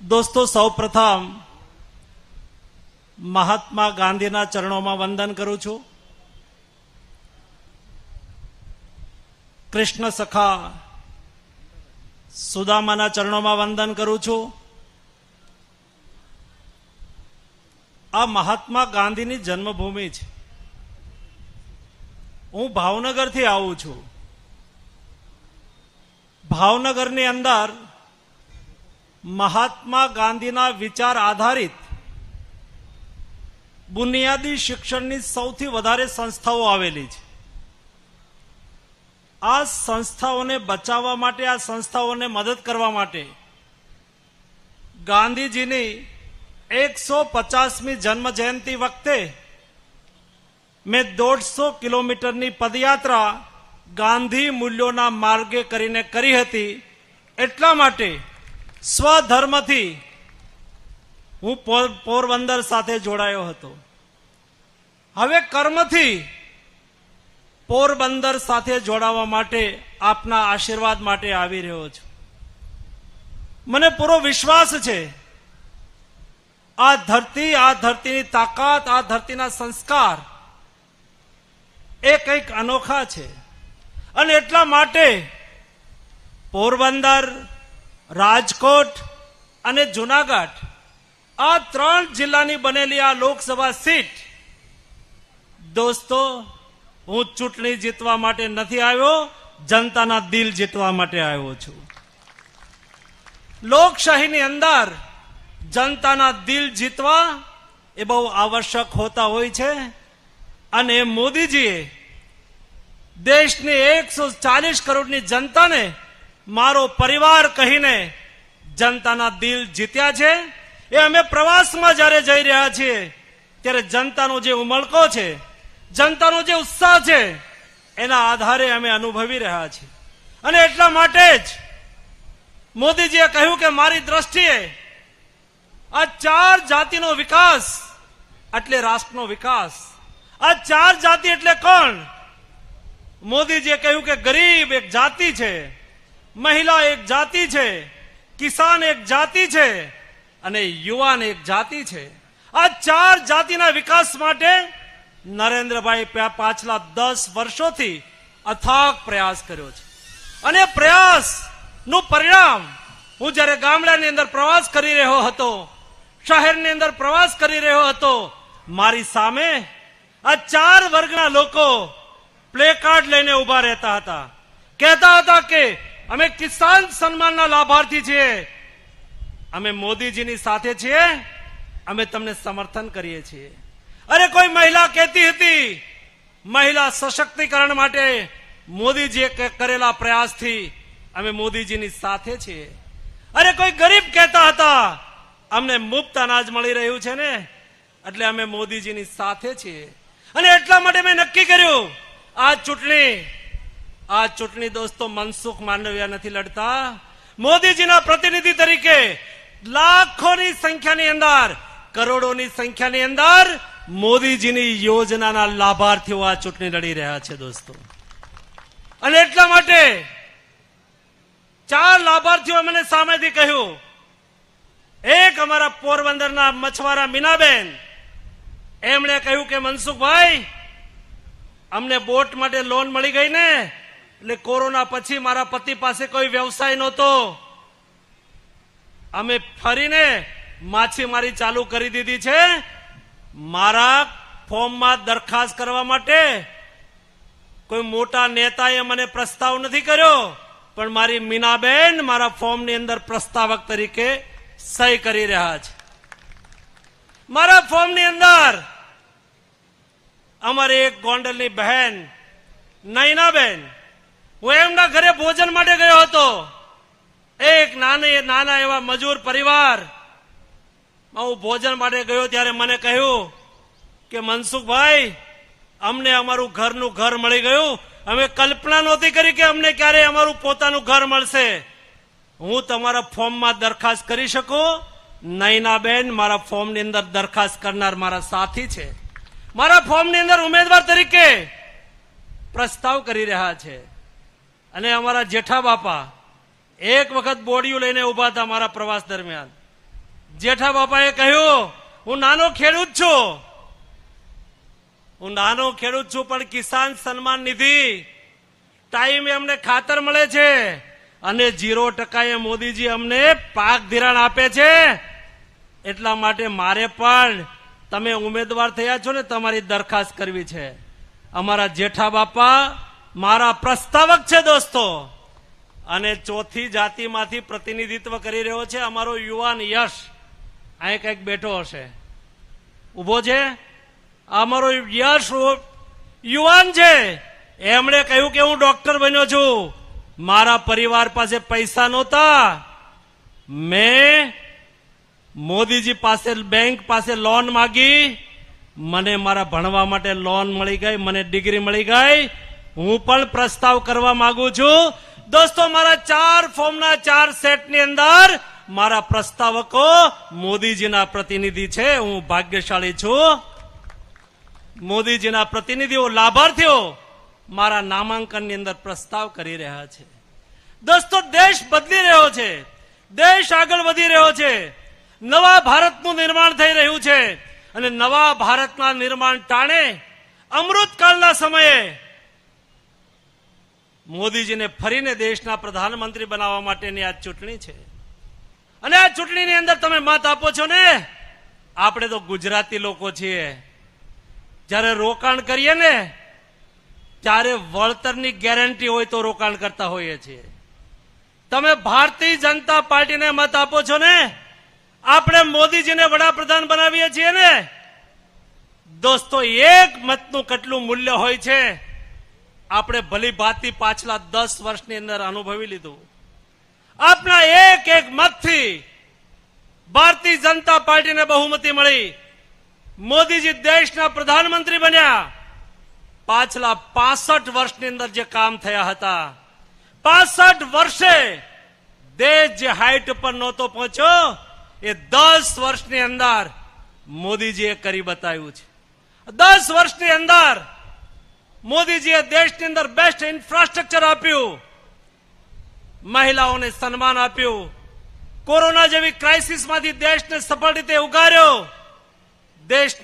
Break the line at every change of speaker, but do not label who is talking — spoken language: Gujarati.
दोस्तों सौप्रथम महात्मा गांधीना चरणों में वंदन करूं छूं। कृष्ण सखा सुदामाना चरणों में वंदन करूं छूं। आ महात्मा गांधीनी जन्मभूमि छे। हूँ भावनगर थी आऊं छूं। भावनगरनी अंदर महात्मा गांधीना विचार आधारित बुनियादी शिक्षणनी सौथी वधारे संस्थाओ आवेली छे। आ संस्थाओने बचाववा माटे, आ संस्थाओने मदद करवा माटे गांधीजीनी 150મી जन्म जयंती वखते मैं 150 किलोमीटरनी पदयात्रा गांधी मूल्योना मार्गे करीने करी हती। एटला माटे स्वधर्मथी हूँ पोरबंदर साथे जोड़ायो हतो। हवे कर्मथी पोरबंदर साथे जोड़ावा माटे आपना आशीर्वाद माटे आवी रह्यो छुं। मने पूरो विश्वास छे आ धरतीनी ताकात, आ धरतीना संस्कार ए कंईक अनोखा छे। अने एटला माटे पोरबंदर, राजकोट अने जूनागढ़ आ 3 जिल्लानी बनेली आ लोकसभा सीट दोस्तों हूँ चूंटणी जीतवा माटे नथी आव्यो, जनताना दिल जीतवा माटे आव्यो छुं। लोकशाहीनी अंदर जनताना दिल जीतवा ए बहु आवश्यक होता होय छे। अने मोदीजीए देशनी 140 करोड़नी जनताने मारो परिवार कहीने जनताना दिल जीत्या छे। ए अमे प्रवासमां ज्यारे जई रह्या छीए त्यारे जनतानो जे उमळको छे, जनतानो जे उत्साह छे एना आधारे अमे अनुभवी रह्या छीए। अने एटला माटे ज मोदीजीए कह्युं के मारी दृष्टिए आ 4 जातिनो विकास એટલે રાષ્ટ્રનો વિકાસ। આ 4 જાતિ એટલે કોણ? મોદીજીએ કહ્યું કે ગરીબ એક જાતિ છે, મહિલા એક જાતિ છે, કિસાન એક જાતિ છે અને યુવાન એક જાતિ છે। આ 4 જાતિના વિકાસ માટે નરેન્દ્રભાઈ પાછલા 10 વર્ષોથી અથાગ પ્રયાસ કર્યો છે। અને પ્રયાસનું પરિણામ હું જ્યારે ગામડાની અંદર પ્રવાસ કરી રહ્યો હતો, શહેરની અંદર પ્રવાસ કરી રહ્યો હતો, મારી સામે આ 4 વર્ગના લોકો પ્લેકાર્ડ લઈને ઉભા રહેતા હતા, કહેતા હતા કે અમે કિસાન સન્માનના લાભાર્થી છીએ, અમે મોદીજીની સાથે છીએ, અમે તમને સમર્થન કરીએ છીએ। અરે કોઈ મહિલા કહેતી હતી મહિલા સશક્તિકરણ માટે મોદીજીએ કરેલા પ્રયાસથી અમે મોદીજીની સાથે છીએ। અરે કોઈ ગરીબ કહેતા હતા અમને મુફ્ત અનાજ મળી રહ્યું છે ને એટલે અમે મોદીજીની સાથે છીએ। અને એટલા માટે મેં નક્કી કર્યું આ ચૂંટણી દોસ્તો મનસુખ માંડવિયા નથી લડતા, મોદીજીના પ્રતિનિધિ તરીકે લાખોની સંખ્યાની અંદર, કરોડોની સંખ્યાની અંદર મોદીજીની યોજનાના લાભાર્થીઓ આ ચૂંટણી લડી રહ્યા છે દોસ્તો। અને એટલા માટે 4 લાભાર્થીઓ મને સામેથી કહ્યું। એક અમારા પોરબંદરના મછવારા મીનાબેન, એમણે કહ્યું કે મનસુખભાઈ અમને બોટ માટે લોન મળી ગઈ ને એટલે કોરોના પછી મારા પતિ પાસે કોઈ વ્યવસાય નહોતો, અમે ફરીને માછીમારી ચાલુ કરી દીધી છે। મારા ફોર્મમાં દરખાસ્ત કરવા માટે કોઈ મોટા નેતાએ મને પ્રસ્તાવ નથી કર્યો, પણ મારી મીનાબેન મારા ફોર્મની અંદર પ્રસ્તાવક તરીકે સહી કરી રહ્યા છે। મારા ફોર્મની અંદર અમારી એક ગોંડલની બહેન નૈનાબેન, હું એમના ઘરે ભોજન માટે ગયો હતો। એક નાના એવા મજૂર પરિવાર હું ભોજન માટે ગયો ત્યારે મને કહ્યું કે મનસુખભાઈ અમને અમારું ઘરનું ઘર મળી ગયું, અમે કલ્પના નહોતી કરી કે અમને ક્યારે અમારું પોતાનું ઘર મળશે। હું તમારા ફોર્મમાં દરખાસ્ત કરી શકું? નૈનાબેન મારા ફોર્મની અંદર દરખાસ્ત કરનાર મારા સાથી છે, મારા ફોર્મની અંદર ઉમેદવાર તરીકે પ્રસ્તાવ કરી રહ્યા છે। અને અમારા જેઠા બાપા એક વખત બોડીયું લઈને ઉભા હતા મારા પ્રવાસ દરમિયાન, જેઠા બાપાએ કહ્યું, હું નાનો ખેડૂત છું, પણ કિસાન સન્માન નિધિ ટાઈમે અમને ખાતર મળે છે અને 0% મોદીજી અમને પાક ધિરાણ આપે છે. એટલા માટે મારે પણ તમે ઉમેદવાર થયા છો ને, તમારી દરખાસ્ત કરવી છે. અમારા જેઠા બાપા મારા પ્રસ્તાવક છે દોસ્તો. અને ચોથી જાતિમાંથી પ્રતિનિધિત્વ કરી રહ્યો છે અમારો યુવાન યશ. અહીં કંઈક બેઠો હશે, ઉભો છે. અમારો યશ યુવાન છે. એમણે કહ્યું કે હું ડોક્ટર બન્યો છું, મારા પરિવાર પાસે પૈસા નહોતા, મેં મોદીજી પાસે બેંક પાસે લોન માંગી, મને મારા ભણવા માટે લોન મળી ગઈ, મને ડિગ્રી મળી ગઈ. હું પણ પ્રસ્તાવ કરવા માંગુ છું દોસ્તો. મારા 4 ફોર્મના 4 સેટની અંદર મારા પ્રસ્તાવકો મોદીજીના પ્રતિનિધિ છે. હું ભાગ્યશાળી છું. મોદીજીના પ્રતિનિધિઓ, લાભાર્થીઓ મારા નામાંકનની અંદર પ્રસ્તાવ કરી રહ્યા છે. દોસ્તો, દેશ બદલી રહ્યો છે, દેશ આગળ વધી રહ્યો છે, નવા ભારતનું નિર્માણ થઈ રહ્યું છે. અને નવા ભારતના નિર્માણ ટાણે અમૃતકાળના સમયે મોદીજીને ફરીને દેશના પ્રધાનમંત્રી બનાવવા માટેની આ ચૂંટણી છે. અને આ ચૂંટણીની અંદર તમે મત આપો છો ને. આપણે તો ગુજરાતી લોકો છીએ, જ્યારે રોકાણ કરીએ ને ત્યારે વળતરની ગેરંટી હોય તો રોકાણ કરતા હોઈએ છીએ. તમે ભારતીય જનતા પાર્ટીને મત આપો છો ને, આપણે મોદીજીને વડાપ્રધાન બનાવીએ છીએ ને. દોસ્તો, એક મતનું કેટલું મૂલ્ય હોય છે આપણે ભલી ભાતી પાછલા 10 વર્ષની અંદર અનુભવી લીધું. આપણા એક એક મતથી ભારતીય જનતા પાર્ટીને બહુમતી મળી, મોદીજી દેશના પ્રધાનમંત્રી બન્યા. પાછલા 65 વર્ષની અંદર જે કામ થયા હતા, 65 વર્ષે દેશ જે હાઈટ પર નહોતો પહોંચ્યો એ 10 વર્ષની અંદર મોદીજીએ કરી બતાવ્યું છે. 10 વર્ષની અંદર મોદીજીએ દેશની અંદર બેસ્ટ ઇન્ફ્રાસ્ટ્રક્ચર આપ્યું, મહિલાઓને સન્માન આપ્યું, કોરોના જેવી ક્રાઇસિસમાંથી દેશને સફળ રીતે ઉગાર્યો. દેશ